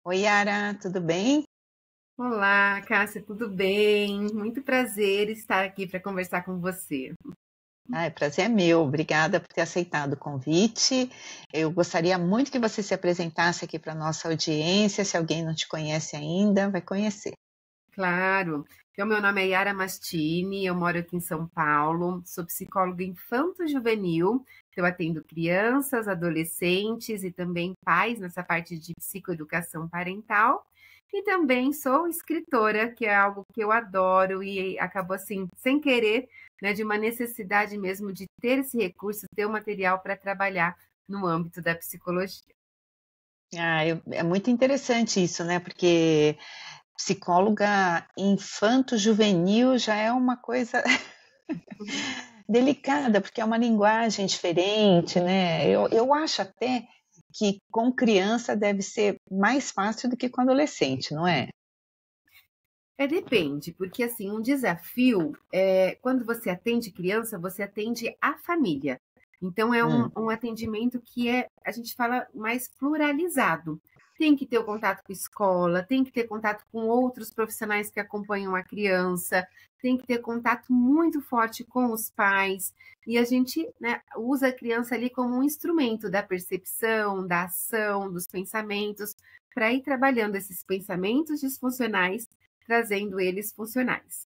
Oi, Yara, tudo bem? Olá, Cássia, tudo bem? Muito prazer estar aqui para conversar com você. Prazer é meu. Obrigada por ter aceitado o convite. Eu gostaria muito que você se apresentasse aqui para a nossa audiência. Se alguém não te conhece ainda, vai conhecer. Claro. Então, meu nome é Yara Mastini, eu moro aqui em São Paulo, sou psicóloga infanto-juvenil, eu atendo crianças, adolescentes e também pais nessa parte de psicoeducação parental. E também sou escritora, que é algo que eu adoro e acabou assim, sem querer, né, de uma necessidade mesmo de ter esse recurso, ter o material para trabalhar no âmbito da psicologia. É muito interessante isso, né? Porque psicóloga infanto-juvenil já é uma coisa delicada, porque é uma linguagem diferente, né? Eu acho até que com criança deve ser mais fácil do que com adolescente, não é? Depende, porque assim, um desafio é quando você atende criança, você atende a família. Então, é um, Hum, um atendimento que a gente fala mais pluralizado. Tem que ter o contato com a escola, tem que ter contato com outros profissionais que acompanham a criança, tem que ter contato muito forte com os pais. E a gente, né, usa a criança ali como um instrumento da percepção, da ação, dos pensamentos, para ir trabalhando esses pensamentos disfuncionais trazendo eles funcionais.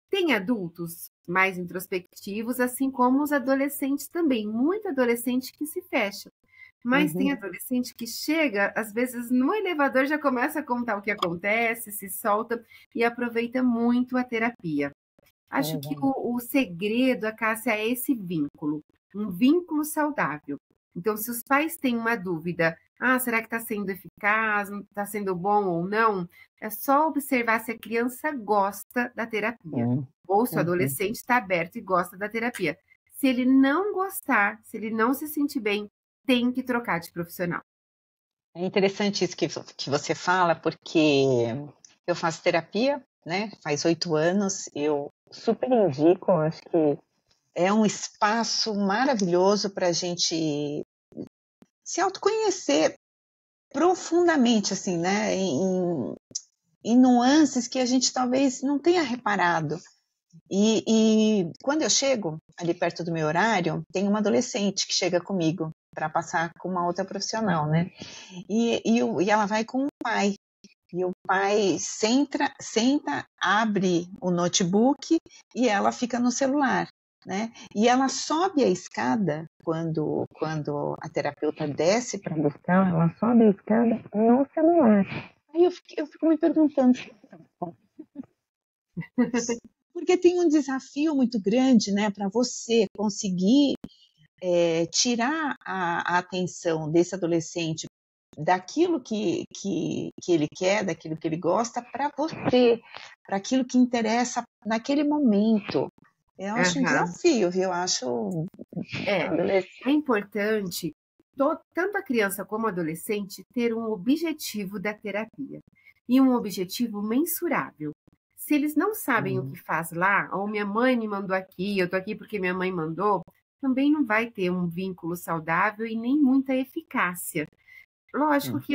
Tem adultos mais introspectivos, assim como os adolescentes também. Muito adolescente que se fecha. Mas tem uhum, adolescente que chega, às vezes no elevador já começa a contar o que acontece, se solta e aproveita muito a terapia. Acho que uhum. o segredo, a Cássia, é esse vínculo, um vínculo saudável. Então, se os pais têm uma dúvida, será que está sendo eficaz, está sendo bom ou não? É só observar se a criança gosta da terapia, Sim. ou se o Uhum. adolescente está aberto e gosta da terapia. Se ele não gostar, se ele não se sentir bem, tem que trocar de profissional. É interessante isso que você fala, porque eu faço terapia, né? Faz 8 anos, eu super indico, acho que é um espaço maravilhoso para a gente se autoconhecer profundamente, assim, né? Em nuances que a gente talvez não tenha reparado. E quando eu chego ali perto do meu horário, tem uma adolescente que chega comigo para passar com uma outra profissional, né? E ela vai com o pai. E o pai senta, abre o notebook e ela fica no celular, né? E ela sobe a escada quando a terapeuta desce para buscar, ela sobe a escada no celular. Aí eu fico me perguntando, porque tem um desafio muito grande, né, para você conseguir tirar a atenção desse adolescente daquilo que ele quer, daquilo que ele gosta, para você, para aquilo que interessa naquele momento. Eu acho um Aham. desafio, viu? Eu acho É, adolescente. é importante tanto a criança como o adolescente ter um objetivo da terapia e um objetivo mensurável. Se eles não sabem o que faz lá, ou minha mãe me mandou aqui, eu tô aqui porque minha mãe mandou, também não vai ter um vínculo saudável e nem muita eficácia. Lógico que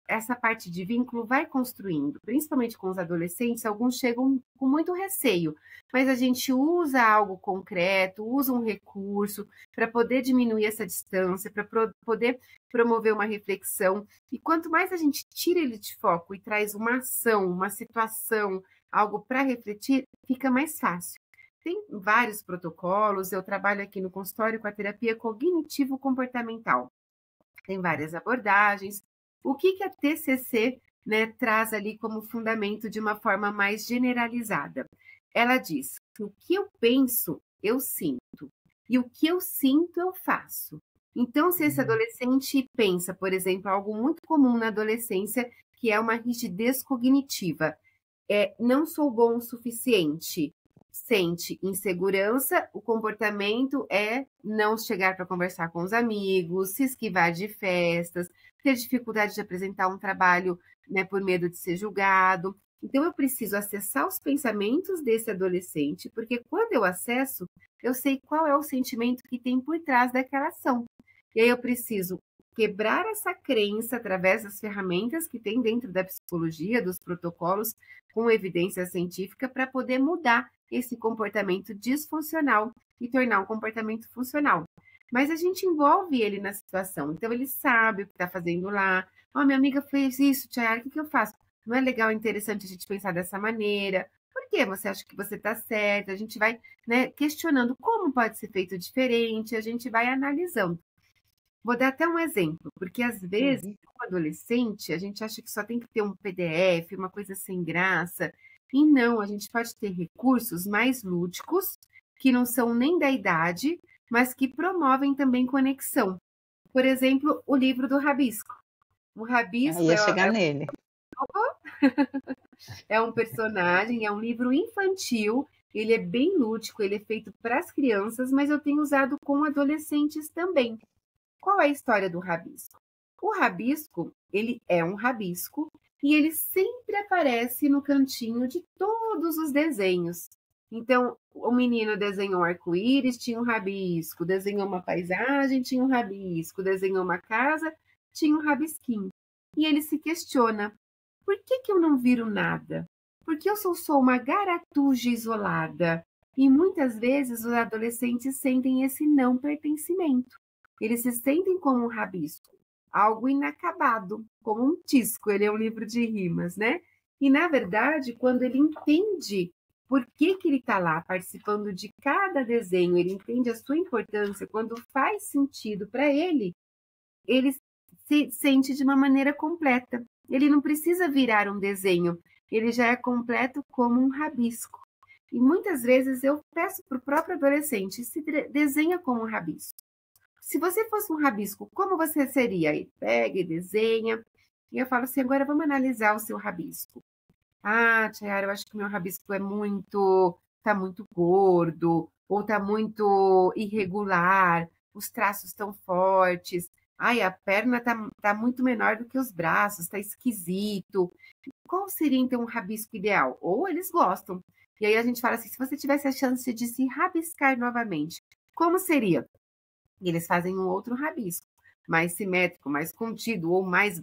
essa parte de vínculo vai construindo, principalmente com os adolescentes, alguns chegam com muito receio, mas a gente usa algo concreto, usa um recurso para poder diminuir essa distância, para poder promover uma reflexão. E quanto mais a gente tira ele de foco e traz uma ação, uma situação, algo para refletir, fica mais fácil. Tem vários protocolos, eu trabalho aqui no consultório com a terapia cognitivo-comportamental. Tem várias abordagens. O que que a TCC, né, traz ali como fundamento de uma forma mais generalizada? Ela diz que o que eu penso, eu sinto, e o que eu sinto, eu faço. Então, se esse adolescente pensa, por exemplo, algo muito comum na adolescência, que é uma rigidez cognitiva, não sou bom o suficiente, sente insegurança, o comportamento é não chegar para conversar com os amigos, se esquivar de festas, ter dificuldade de apresentar um trabalho, né, por medo de ser julgado. Então, eu preciso acessar os pensamentos desse adolescente, porque quando eu acesso, eu sei qual é o sentimento que tem por trás daquela ação. E aí eu preciso quebrar essa crença através das ferramentas que tem dentro da psicologia, dos protocolos com evidência científica, para poder mudar esse comportamento disfuncional e tornar um comportamento funcional. Mas a gente envolve ele na situação, então ele sabe o que está fazendo lá. Ó, minha amiga fez isso, Tiara, o que eu faço? Não é legal, interessante a gente pensar dessa maneira? Por que você acha que você está certa? A gente vai, né, questionando como pode ser feito diferente, a gente vai analisando. Vou dar até um exemplo, porque às vezes, como adolescente, a gente acha que só tem que ter um PDF, uma coisa sem graça, e não, a gente pode ter recursos mais lúdicos, que não são nem da idade, mas que promovem também conexão. Por exemplo, o livro do Rabisco. O Rabisco ia chegar nele. É um personagem, é um livro infantil, ele é bem lúdico, ele é feito para as crianças, mas eu tenho usado com adolescentes também. Qual é a história do rabisco? O rabisco, ele é um rabisco e ele sempre aparece no cantinho de todos os desenhos. Então, o menino desenhou um arco-íris, tinha um rabisco, desenhou uma paisagem, tinha um rabisco, desenhou uma casa, tinha um rabisquinho. E ele se questiona, por que eu não viro nada? Porque eu sou só uma garatuja isolada. E muitas vezes os adolescentes sentem esse não pertencimento. Eles se sentem como um rabisco, algo inacabado, como um tisco. Ele é um livro de rimas, né? E, na verdade, quando ele entende por que ele está lá participando de cada desenho, ele entende a sua importância, quando faz sentido para ele se sente de uma maneira completa. Ele não precisa virar um desenho, ele já é completo como um rabisco. E muitas vezes eu peço para o próprio adolescente, se desenha como um rabisco. Se você fosse um rabisco, como você seria? Ele pega e desenha. E eu falo assim, agora vamos analisar o seu rabisco. Ah, Tiara, eu acho que o meu rabisco tá muito gordo, ou tá muito irregular, os traços estão fortes. Ai, a perna tá muito menor do que os braços, tá esquisito. Qual seria, então, um rabisco ideal? Ou eles gostam. E aí a gente fala assim, se você tivesse a chance de se rabiscar novamente, como seria? E eles fazem um outro rabisco, mais simétrico, mais contido, ou mais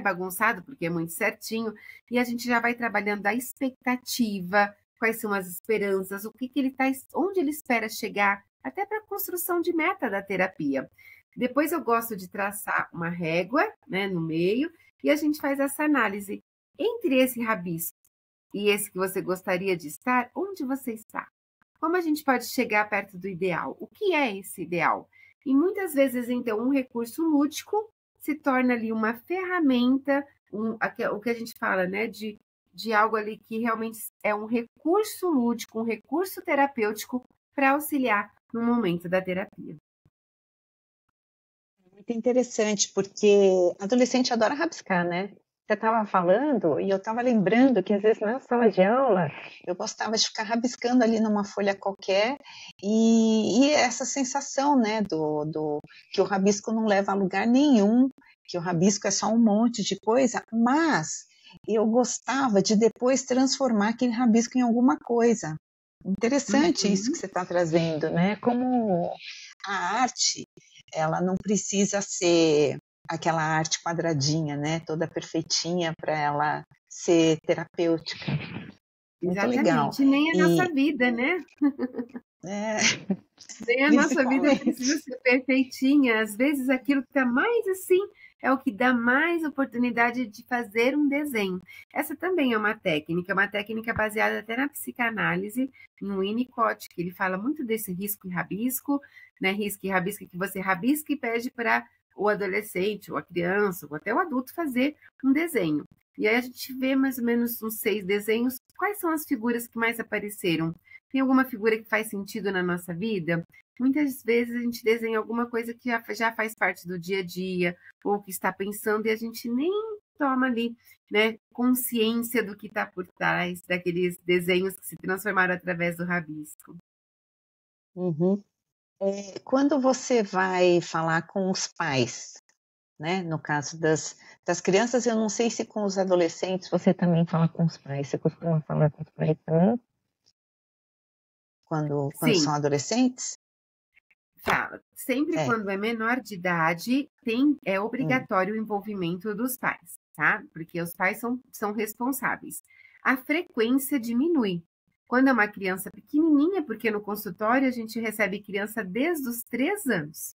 bagunçado, porque é muito certinho, e a gente já vai trabalhando a expectativa, quais são as esperanças, o que ele tá, onde ele espera chegar, até para a construção de meta da terapia. Depois eu gosto de traçar uma régua, né, no meio, e a gente faz essa análise. Entre esse rabisco e esse que você gostaria de estar, onde você está? Como a gente pode chegar perto do ideal? O que é esse ideal? E muitas vezes, então, um recurso lúdico se torna ali uma ferramenta, o que a gente fala, né, de algo ali que realmente é um recurso lúdico, um recurso terapêutico para auxiliar no momento da terapia. Muito interessante, porque adolescente adora rabiscar, né? Você estava falando e eu estava lembrando que às vezes na sala de aula eu gostava de ficar rabiscando ali numa folha qualquer e essa sensação, né, que o rabisco não leva a lugar nenhum, que o rabisco é só um monte de coisa, mas eu gostava de depois transformar aquele rabisco em alguma coisa. Interessante isso que você está trazendo, né? Como a arte, ela não precisa ser aquela arte quadradinha, né? Toda perfeitinha para ela ser terapêutica. Muito Exatamente, legal. Nem a nossa vida, né? Nem a nossa vida precisa ser perfeitinha. Às vezes aquilo que está mais assim é o que dá mais oportunidade de fazer um desenho. Essa também é uma técnica baseada até na psicanálise, no Winnicott, que ele fala muito desse risco e rabisco, né? Risco e rabisco que você rabisca e pede para o adolescente, ou a criança, ou até o adulto fazer um desenho. E aí a gente vê mais ou menos uns 6 desenhos. Quais são as figuras que mais apareceram? Tem alguma figura que faz sentido na nossa vida? Muitas vezes a gente desenha alguma coisa que já faz parte do dia a dia, ou que está pensando, e a gente nem toma ali, né, consciência do que está por trás daqueles desenhos que se transformaram através do rabisco. Uhum. Quando você vai falar com os pais, né, no caso das crianças, eu não sei se com os adolescentes você também fala com os pais. Você costuma falar com os pais também? Quando são adolescentes? Fala. Sempre É. quando é menor de idade, é obrigatório o envolvimento dos pais, tá? Porque os pais são responsáveis. A frequência diminui. Quando é uma criança pequenininha, porque no consultório a gente recebe criança desde os 3 anos.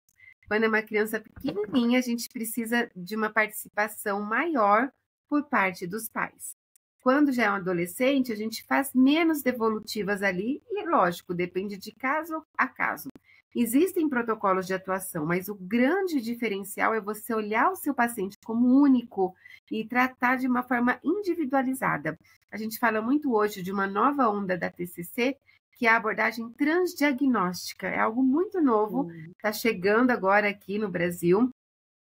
Quando é uma criança pequenininha, a gente precisa de uma participação maior por parte dos pais. Quando já é um adolescente, a gente faz menos devolutivas ali, e lógico, depende de caso a caso. Existem protocolos de atuação, mas o grande diferencial é você olhar o seu paciente como único e tratar de uma forma individualizada. A gente fala muito hoje de uma nova onda da TCC, que é a abordagem transdiagnóstica. É algo muito novo, está chegando agora aqui no Brasil.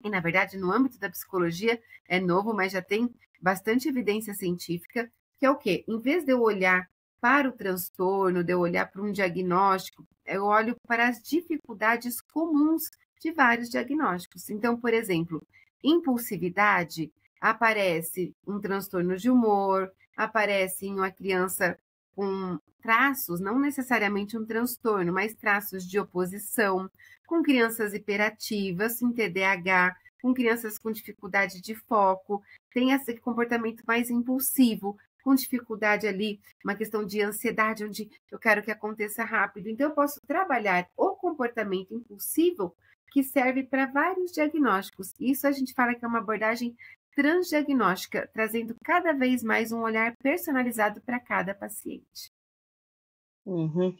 E, na verdade, no âmbito da psicologia é novo, mas já tem bastante evidência científica, que é o quê? Em vez de eu olhar para o transtorno, de eu olhar para um diagnóstico, eu olho para as dificuldades comuns de vários diagnósticos. Então, por exemplo, impulsividade, aparece um transtorno de humor, aparece em uma criança com traços, não necessariamente um transtorno, mas traços de oposição, com crianças hiperativas, em TDAH, com crianças com dificuldade de foco, tem esse comportamento mais impulsivo, com dificuldade ali, uma questão de ansiedade, onde eu quero que aconteça rápido. Então, eu posso trabalhar o comportamento impulsivo, que serve para vários diagnósticos. Isso a gente fala que é uma abordagem transdiagnóstica, trazendo cada vez mais um olhar personalizado para cada paciente. Uhum.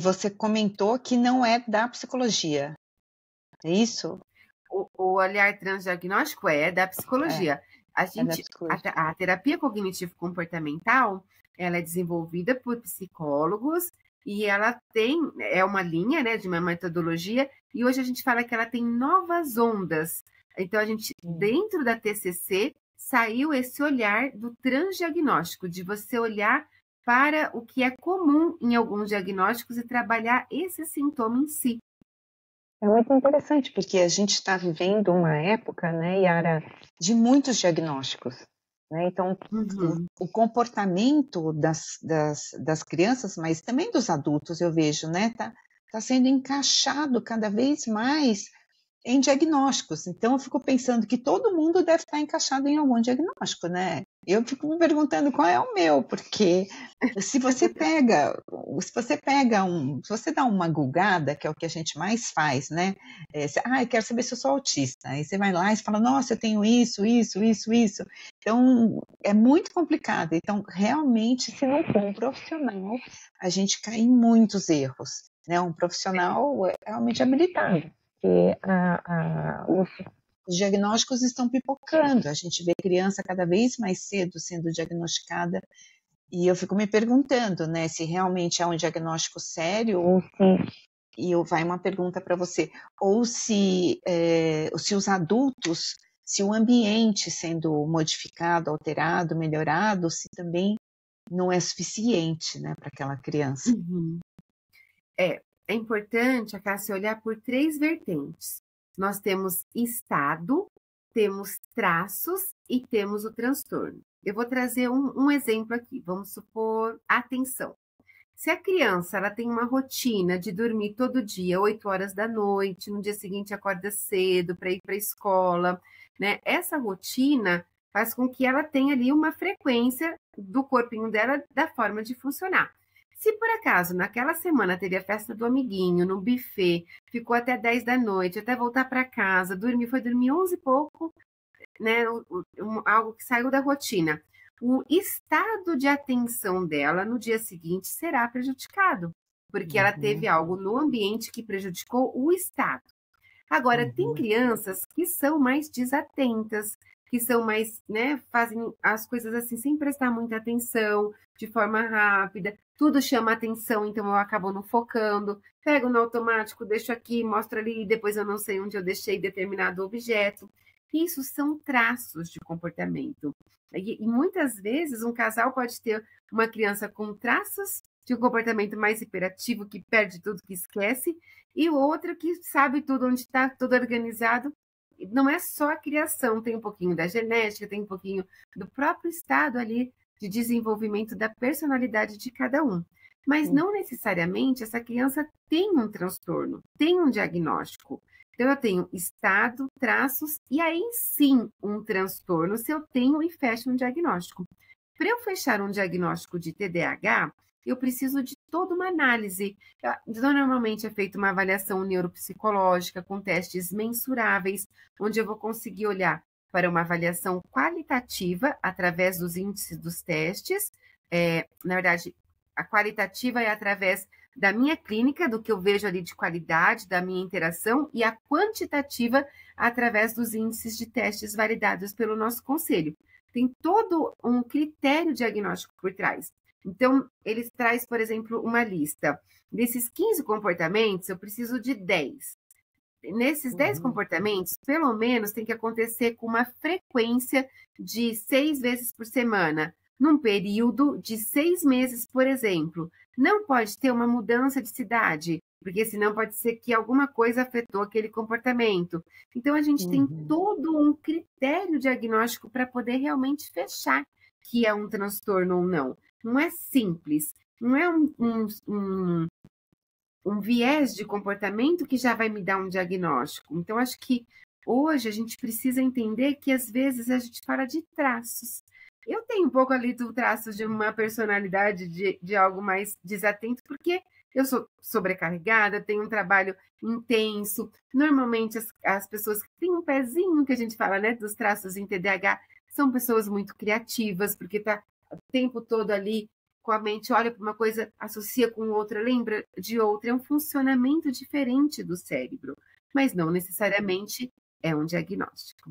Você comentou que não é da psicologia, é isso? O olhar transdiagnóstico é da psicologia. É da psicologia. A terapia cognitivo-comportamental, ela é desenvolvida por psicólogos e ela é uma linha, né, de uma metodologia, e hoje a gente fala que ela tem novas ondas. Então, dentro da TCC, saiu esse olhar do transdiagnóstico, de você olhar para o que é comum em alguns diagnósticos e trabalhar esse sintoma em si. É muito interessante, porque a gente está vivendo uma época, né, Yara, de muitos diagnósticos. Né? Então, o comportamento das crianças, mas também dos adultos, eu vejo, né, tá sendo encaixado cada vez mais em diagnósticos. Então, eu fico pensando que todo mundo deve estar encaixado em algum diagnóstico, né? Eu fico me perguntando qual é o meu, porque se você dá uma googada, que é o que a gente mais faz, né? Eu quero saber se eu sou autista. Aí você vai lá e fala, nossa, eu tenho isso. Então, é muito complicado. Então, realmente, se não for um profissional, a gente cai em muitos erros, né? Um profissional realmente habilitado. Porque os diagnósticos estão pipocando, a gente vê criança cada vez mais cedo sendo diagnosticada, e eu fico me perguntando, né, se realmente é um diagnóstico sério, ou se, e vai uma pergunta para você, ou se os adultos, se o ambiente sendo modificado, alterado, melhorado, se também não é suficiente, né, para aquela criança. É importante, Cássia, olhar por 3 vertentes. Nós temos estado, temos traços e temos o transtorno. Eu vou trazer um exemplo aqui. Vamos supor, atenção. Se a criança ela tem uma rotina de dormir todo dia, 8 horas da noite, no dia seguinte acorda cedo para ir para a escola, né? Essa rotina faz com que ela tenha ali uma frequência do corpinho dela da forma de funcionar. Se por acaso naquela semana teve a festa do amiguinho, no buffet, ficou até 10 da noite, até voltar para casa, foi dormir 11 e pouco, né? Algo que saiu da rotina. O estado de atenção dela no dia seguinte será prejudicado, porque ela teve algo no ambiente que prejudicou o estado. Agora, tem crianças que são mais desatentas, que são mais, né, fazem as coisas assim sem prestar muita atenção, de forma rápida, tudo chama atenção, então eu acabo não focando, pego no automático, deixo aqui, mostro ali, e depois eu não sei onde eu deixei determinado objeto. Isso são traços de comportamento. E muitas vezes um casal pode ter uma criança com traços de um comportamento mais hiperativo, que perde tudo, que esquece, e outra que sabe tudo, onde está, tudo organizado. Não é só a criação, tem um pouquinho da genética, tem um pouquinho do próprio estado ali de desenvolvimento da personalidade de cada um. mas não necessariamente essa criança tem um transtorno, tem um diagnóstico. Então, eu tenho estado, traços, e aí sim um transtorno se eu tenho e fecho um diagnóstico. Para eu fechar um diagnóstico de TDAH, eu preciso de toda uma análise. Então, normalmente é feita uma avaliação neuropsicológica com testes mensuráveis, onde eu vou conseguir olhar para uma avaliação qualitativa através dos índices dos testes. Na verdade, a qualitativa é através da minha clínica, do que eu vejo ali de qualidade, da minha interação, e a quantitativa através dos índices de testes validados pelo nosso conselho. Tem todo um critério diagnóstico por trás. Então, eles traz, por exemplo, uma lista. Desses 15 comportamentos, eu preciso de 10. Nesses 10 comportamentos, pelo menos tem que acontecer com uma frequência de 6 vezes por semana, num período de 6 meses, por exemplo. Não pode ter uma mudança de cidade, porque senão pode ser que alguma coisa afetou aquele comportamento. Então, a gente tem todo um critério diagnóstico para poder realmente fechar que é um transtorno ou não. Não é simples, não é um viés de comportamento que já vai me dar um diagnóstico. Então, acho que hoje a gente precisa entender que às vezes a gente fala de traços. Eu tenho um pouco ali do traço de uma personalidade de algo mais desatento, porque eu sou sobrecarregada, tenho um trabalho intenso. Normalmente as pessoas que têm um pezinho, que a gente fala, né, dos traços em TDAH, são pessoas muito criativas, porque está o tempo todo ali com a mente, olha para uma coisa, associa com outra, lembra de outra. É um funcionamento diferente do cérebro, mas não necessariamente é um diagnóstico.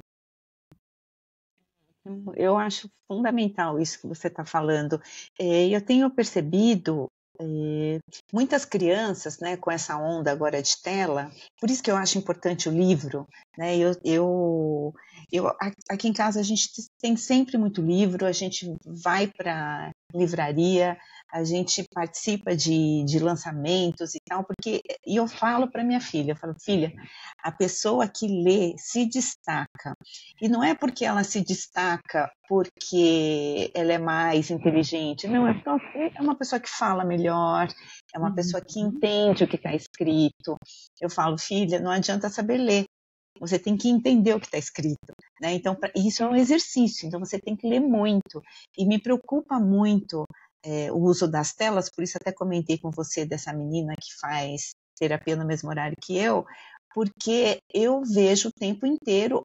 Eu acho fundamental isso que você está falando. Eu tenho percebido muitas crianças, né, com essa onda agora de tela, por isso que eu acho importante o livro, né? Aqui em casa a gente tem sempre muito livro, a gente vai para livraria, a gente participa de lançamentos e tal, e eu falo para minha filha, eu falo, filha, a pessoa que lê se destaca, e não é porque ela se destaca porque ela é mais inteligente, não, é porque é uma pessoa que fala melhor, é uma pessoa que entende o que está escrito. Eu falo, filha, não adianta saber ler, você tem que entender o que está escrito, né? Então, isso é um exercício, então você tem que ler muito. E me preocupa muito o uso das telas, por isso até comentei com você dessa menina que faz terapia no mesmo horário que eu, porque eu vejo o tempo inteiro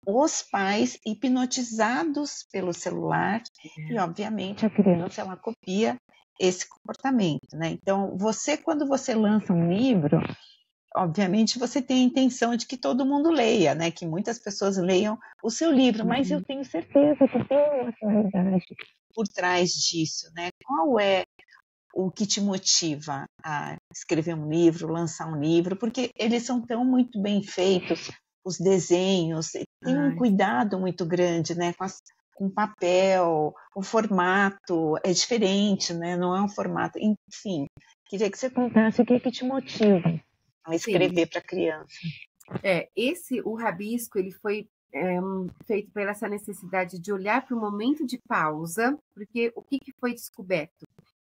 os pais hipnotizados pelo celular e, obviamente, a criança ela copia esse comportamento, né? Então, quando você lança um livro, obviamente você tem a intenção de que todo mundo leia, né? Que muitas pessoas leiam o seu livro, mas eu tenho certeza que tem uma finalidade por trás disso, né? Qual é o que te motiva a escrever um livro, lançar um livro? Porque eles são tão muito bem feitos, os desenhos, tem um cuidado muito grande, né? Com papel, o formato é diferente, né? Não é um formato, enfim. Queria que você contasse o que te motiva a escrever para criança. O rabisco, ele foi feito pela essa necessidade de olhar para o momento de pausa, porque o que foi descoberto?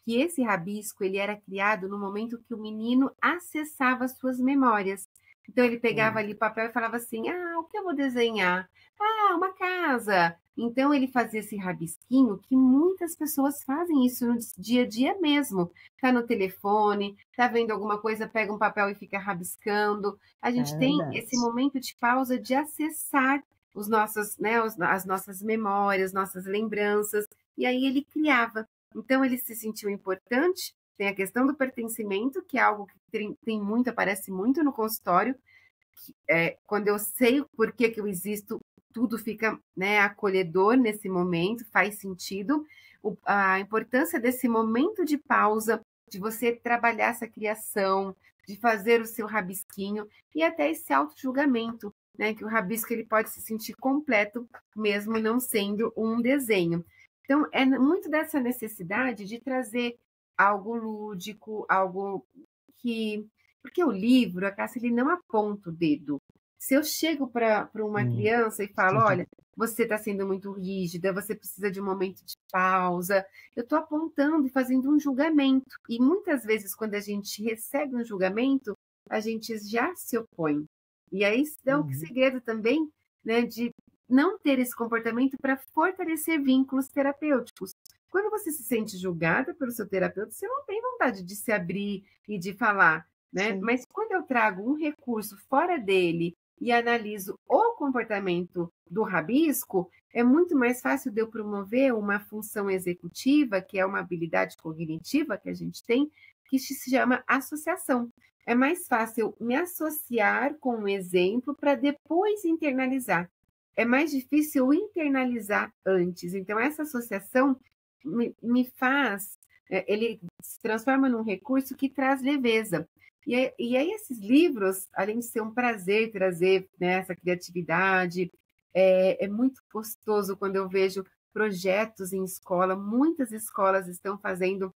Que esse rabisco, ele era criado no momento que o menino acessava as suas memórias. Então, ele pegava ali papel e falava assim, o que eu vou desenhar? Uma casa. Então, ele fazia esse rabisquinho, que muitas pessoas fazem isso no dia a dia mesmo. Tá no telefone, tá vendo alguma coisa, pega um papel e fica rabiscando. A gente tem esse momento de pausa de acessar os nossos, né, as nossas memórias, nossas lembranças. E aí ele criava. Então, ele se sentiu importante. Tem a questão do pertencimento, que é algo que aparece muito no consultório. Quando eu sei por que eu existo, tudo fica, né, acolhedor nesse momento, faz sentido. A importância desse momento de pausa, de você trabalhar essa criação, de fazer o seu rabisquinho e até esse auto-julgamento, né, que o rabisco ele pode se sentir completo, mesmo não sendo um desenho. Então, é muito dessa necessidade de trazer algo lúdico, algo que... Porque o livro, a Cássia, ele não aponta o dedo. Se eu chego para uma criança e falo, olha, você está sendo muito rígida, você precisa de um momento de pausa, eu estou apontando e fazendo um julgamento. E muitas vezes, quando a gente recebe um julgamento, a gente já se opõe. E aí dá o segredo também, né, de não ter esse comportamento para fortalecer vínculos terapêuticos. Quando você se sente julgada pelo seu terapeuta, você não tem vontade de se abrir e de falar, né? Sim. Mas quando eu trago um recurso fora dele e analiso o comportamento do rabisco, é muito mais fácil de eu promover uma função executiva, que é uma habilidade cognitiva que a gente tem, que se chama associação. É mais fácil me associar com um exemplo para depois internalizar. É mais difícil internalizar antes. Então, essa associação me faz, ele se transforma num recurso que traz leveza. E aí esses livros, além de ser um prazer trazer, né, essa criatividade, é muito gostoso quando eu vejo projetos em escola. Muitas escolas estão fazendo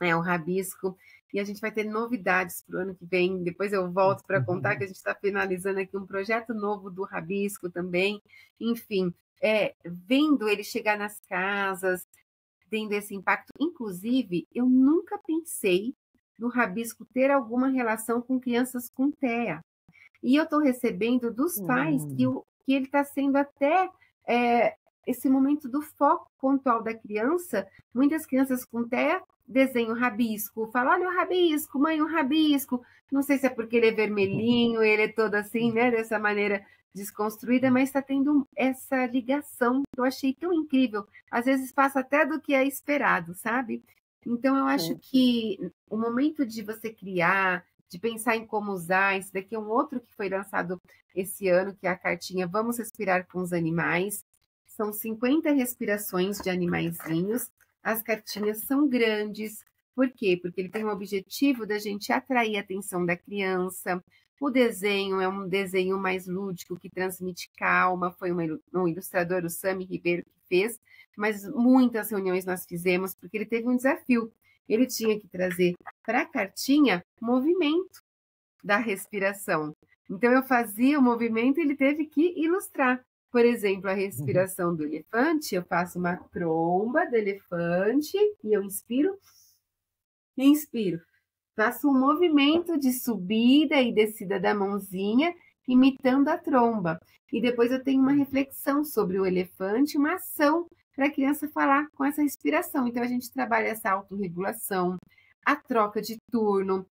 o rabisco, e a gente vai ter novidades para o ano que vem. Depois eu volto para contar que a gente está finalizando aqui um projeto novo do rabisco também. Enfim, vendo ele chegar nas casas, tendo esse impacto. Inclusive, eu nunca pensei no rabisco ter alguma relação com crianças com TEA. E eu estou recebendo dos pais que ele está sendo até esse momento do foco pontual da criança. Muitas crianças com TEA desenham rabisco, falam, olha o rabisco, mãe, o rabisco. Não sei se é porque ele é vermelhinho, ele é todo assim, né, dessa maneira desconstruída, mas está tendo essa ligação que eu achei tão incrível. Às vezes passa até do que é esperado, sabe? Então, eu acho que o momento de você criar, de pensar em como usar, esse daqui é um outro que foi lançado esse ano, que é a cartinha Vamos Respirar com os Animais. São 50 respirações de animaizinhos. As cartinhas são grandes. Por quê? Porque ele tem o objetivo da gente atrair a atenção da criança. O desenho é um desenho mais lúdico, que transmite calma. Foi um ilustrador, o Sami Ribeiro, que fez. Mas muitas reuniões nós fizemos, porque ele teve um desafio. Ele tinha que trazer para a cartinha movimento da respiração. Então, eu fazia o movimento e ele teve que ilustrar. Por exemplo, a respiração do elefante, eu faço uma tromba do elefante e eu inspiro. Faço um movimento de subida e descida da mãozinha, imitando a tromba. E depois eu tenho uma reflexão sobre o elefante, uma ação para a criança falar com essa respiração. Então, a gente trabalha essa autorregulação, a troca de turno.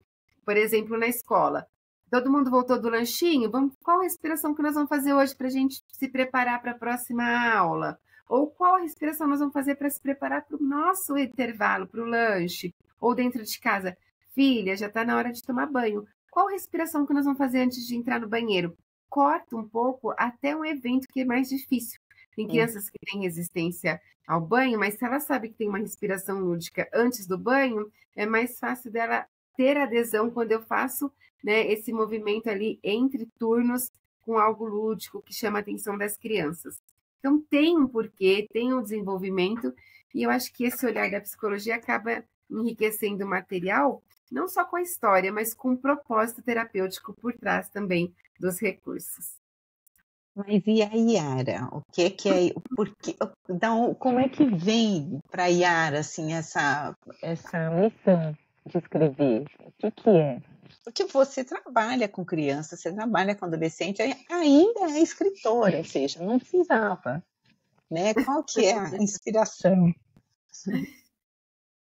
Por exemplo, na escola, todo mundo voltou do lanchinho, qual a respiração que nós vamos fazer hoje para a gente se preparar para a próxima aula? Ou qual a respiração nós vamos fazer para se preparar para o nosso intervalo, para o lanche? Ou dentro de casa, filha, já está na hora de tomar banho. Qual respiração que nós vamos fazer antes de entrar no banheiro? Corta um pouco até um evento que é mais difícil. Tem crianças que têm resistência ao banho, mas se ela sabe que tem uma respiração lúdica antes do banho, é mais fácil dela ter adesão quando eu faço, né, esse movimento ali entre turnos com algo lúdico que chama a atenção das crianças. Então, tem um porquê, tem um desenvolvimento, e eu acho que esse olhar da psicologia acaba enriquecendo o material, não só com a história, mas com um propósito terapêutico por trás também dos recursos. Mas e a Yara? O que é, porque, então, como é que vem para a Yara assim, essa missão de escrever? O que é? Porque você trabalha com criança, você trabalha com adolescente, ainda é escritora, ou seja, não precisava, né? Qual que é a inspiração?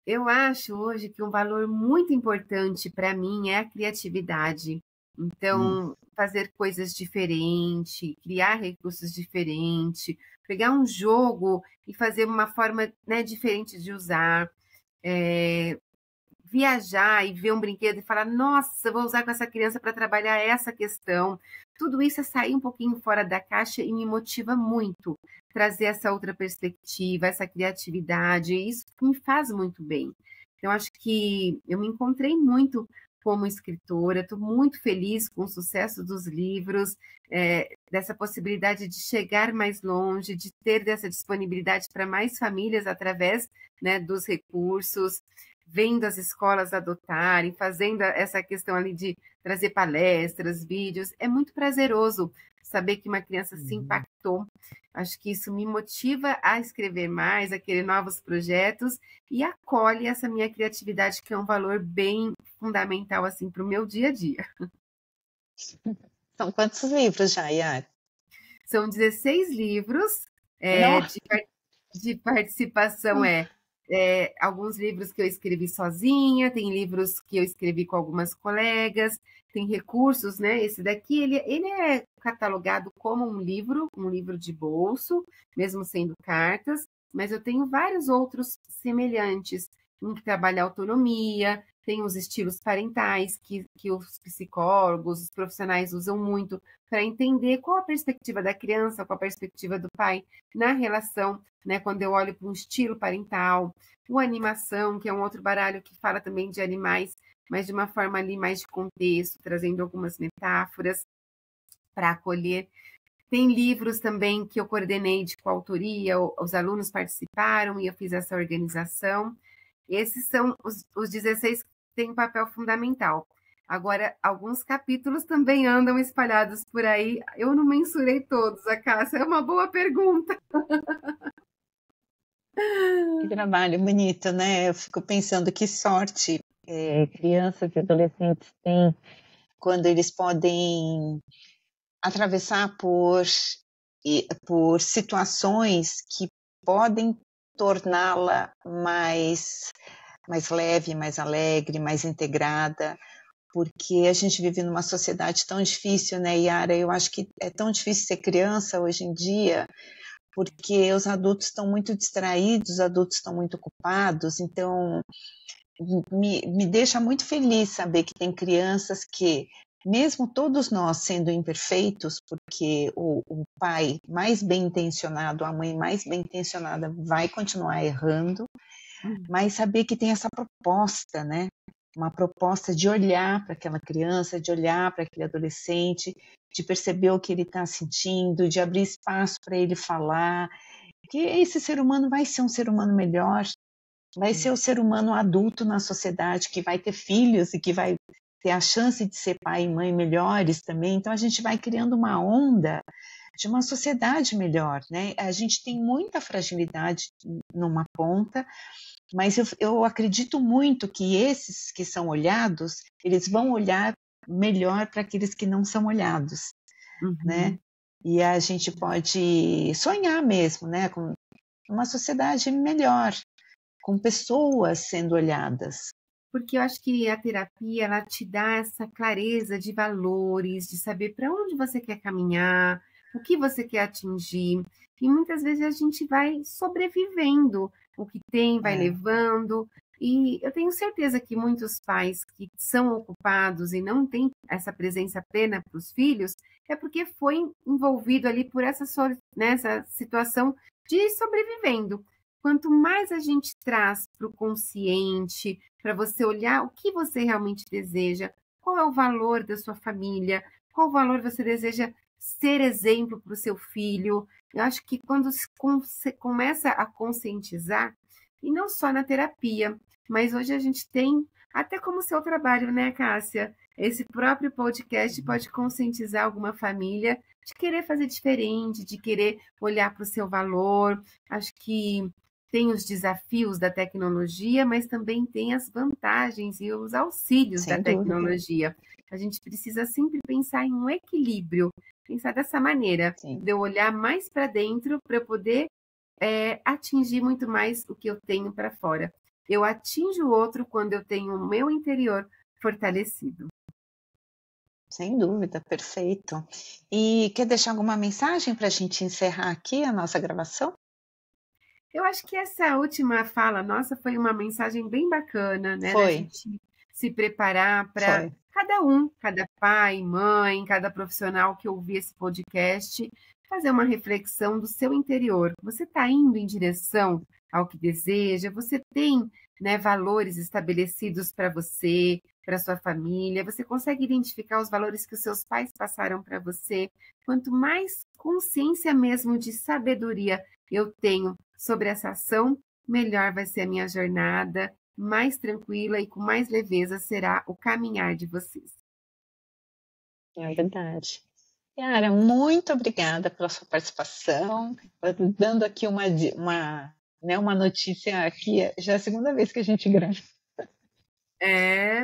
Eu acho hoje que um valor muito importante para mim é a criatividade. Então, fazer coisas diferentes, criar recursos diferentes, pegar um jogo e fazer uma forma, né, diferente de usar. Viajar e ver um brinquedo e falar, nossa, vou usar com essa criança para trabalhar essa questão. Tudo isso é sair um pouquinho fora da caixa e me motiva muito. Trazer essa outra perspectiva, essa criatividade, isso me faz muito bem. Então, acho que eu me encontrei muito como escritora, estou muito feliz com o sucesso dos livros, dessa possibilidade de chegar mais longe, de ter dessa disponibilidade para mais famílias através, né, dos recursos, vendo as escolas adotarem, fazendo essa questão ali de trazer palestras, vídeos. É muito prazeroso saber que uma criança se impactou. Acho que isso me motiva a escrever mais, a querer novos projetos e acolhe essa minha criatividade, que é um valor bem fundamental assim para o meu dia a dia. São quantos livros já, Yara? São 16 livros Nossa. de participação, alguns livros que eu escrevi sozinha, tem livros que eu escrevi com algumas colegas, tem recursos, né? Esse daqui, ele é catalogado como um livro de bolso, mesmo sendo cartas, mas eu tenho vários outros semelhantes, um que trabalha a autonomia, tem os estilos parentais que os psicólogos, os profissionais usam muito para entender qual a perspectiva da criança, qual a perspectiva do pai na relação, né? Quando eu olho para um estilo parental, o animação, que é um outro baralho que fala também de animais, mas de uma forma ali mais de contexto, trazendo algumas metáforas para acolher. Tem livros também que eu coordenei de coautoria, os alunos participaram e eu fiz essa organização. Esses são os 16 que têm um papel fundamental. Agora, alguns capítulos também andam espalhados por aí. Eu não mensurei todos, a Cássia. É uma boa pergunta. Que trabalho bonito, né? Eu fico pensando que sorte crianças e adolescentes têm quando eles podem atravessar por situações que podem torná-la mais leve, mais alegre, mais integrada, porque a gente vive numa sociedade tão difícil, né, Yara? Eu acho que é tão difícil ser criança hoje em dia, porque os adultos estão muito distraídos, os adultos estão muito ocupados, então me deixa muito feliz saber que tem crianças que, mesmo todos nós sendo imperfeitos, porque o pai mais bem intencionado, a mãe mais bem intencionada vai continuar errando, mas saber que tem essa proposta, né? Uma proposta de olhar para aquela criança, de olhar para aquele adolescente, de perceber o que ele está sentindo, de abrir espaço para ele falar, que esse ser humano vai ser um ser humano melhor, vai ser o ser humano adulto na sociedade, que vai ter filhos e que vai ter a chance de ser pai e mãe melhores também. Então a gente vai criando uma onda de uma sociedade melhor, né? A gente tem muita fragilidade numa ponta, mas eu acredito muito que esses que são olhados, eles vão olhar melhor para aqueles que não são olhados, né? E a gente pode sonhar mesmo, né? Com uma sociedade melhor, com pessoas sendo olhadas. Porque eu acho que a terapia, ela te dá essa clareza de valores, de saber para onde você quer caminhar, o que você quer atingir. E muitas vezes a gente vai sobrevivendo, o que tem vai levando. E eu tenho certeza que muitos pais que são ocupados e não têm essa presença plena para os filhos, é porque foi envolvido ali por nessa situação de sobrevivendo. Quanto mais a gente traz para o consciente, para você olhar o que você realmente deseja, qual é o valor da sua família, qual valor você deseja ser exemplo para o seu filho. Eu acho que quando você começa a conscientizar, e não só na terapia, mas hoje a gente tem, até como seu trabalho, né, Cássia? Esse próprio podcast pode conscientizar alguma família de querer fazer diferente, de querer olhar para o seu valor. Acho que tem os desafios da tecnologia, mas também tem as vantagens e os auxílios da tecnologia. A gente precisa sempre pensar em um equilíbrio, pensar dessa maneira, de eu olhar mais para dentro para eu poder atingir muito mais o que eu tenho para fora. Eu atinjo o outro quando eu tenho o meu interior fortalecido. Sem dúvida, perfeito. E quer deixar alguma mensagem para a gente encerrar aqui a nossa gravação? Eu acho que essa última fala nossa foi uma mensagem bem bacana, né? Foi. Da gente se preparar para cada um, cada pai, mãe, cada profissional que ouvir esse podcast, fazer uma reflexão do seu interior. Você está indo em direção ao que deseja? Você tem, né, valores estabelecidos para você, para sua família? Você consegue identificar os valores que os seus pais passaram para você? Quanto mais consciência mesmo de sabedoria eu tenho sobre essa ação, melhor vai ser a minha jornada mais tranquila e com mais leveza será o caminhar de vocês. É verdade. Yara, muito obrigada pela sua participação, dando aqui uma notícia aqui, já é a segunda vez que a gente grava. É,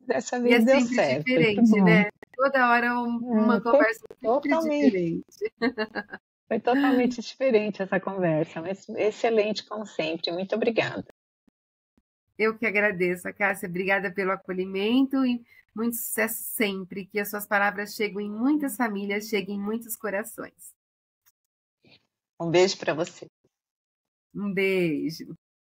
Dessa e é vez deu sempre certo, que diferente, bom. né? Toda hora uma conversa sempre Totalmente, diferente. foi totalmente diferente essa conversa, mas excelente como sempre, muito obrigada. Eu que agradeço, Cássia. Obrigada pelo acolhimento e muito sucesso sempre. Que as suas palavras cheguem em muitas famílias, cheguem em muitos corações. Um beijo para você. Um beijo.